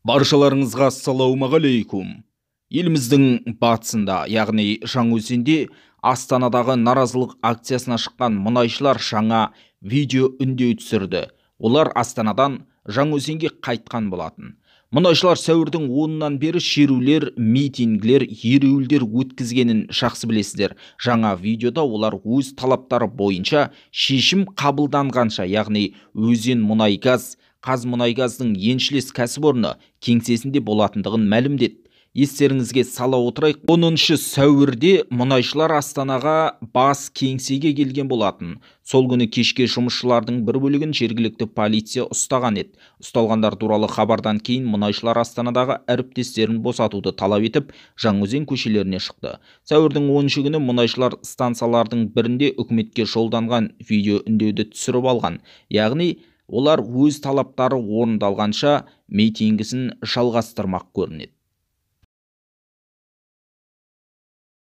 Баршаларыңызға ассалаумағалейкум. Еліміздің батысында, яғни Жаңаөзенде Астанадағы наразылық акциясына шыққан мұнайшылар жаңа видео үндеу түсірді. Олар Астанадан Жаңаөзенге қайтқан болатын. Мұнайшылар сәуірдің 10-нан бері шерулер, митингілер, ереуілдер өткізгенін жақсы білесіздер. Жаңа видеода олар өз талаптары бойынша шешім қабылданғанша, яғни Өзенмұнайгаз, Қазмұнайгаздың еншілес кәсіпорны кеңсесінде болатындығын мәлімдеді. Естеріңізге сала отырайық, 10 сәуірде мұнайшылар Астанаға бас кеңсеге келген болатын. Сол күні кешке жұмысшылардың бір бөлігін жергілікті полиция ұстаған еді. Ұсталғандар туралы хабардан кейін мұнайшылар Астанадағы әріптестерін босатуды талап етіп, Жаңаөзен көшелеріне шықты. Сәуірдің 10 күні мұнайшылар станциялардың бірінде үкіметке жолданған видео үндеуді түсіріп алған. Яғни олар өз талаптары орындалғанша митингісін жалғастырмақ көрінеді.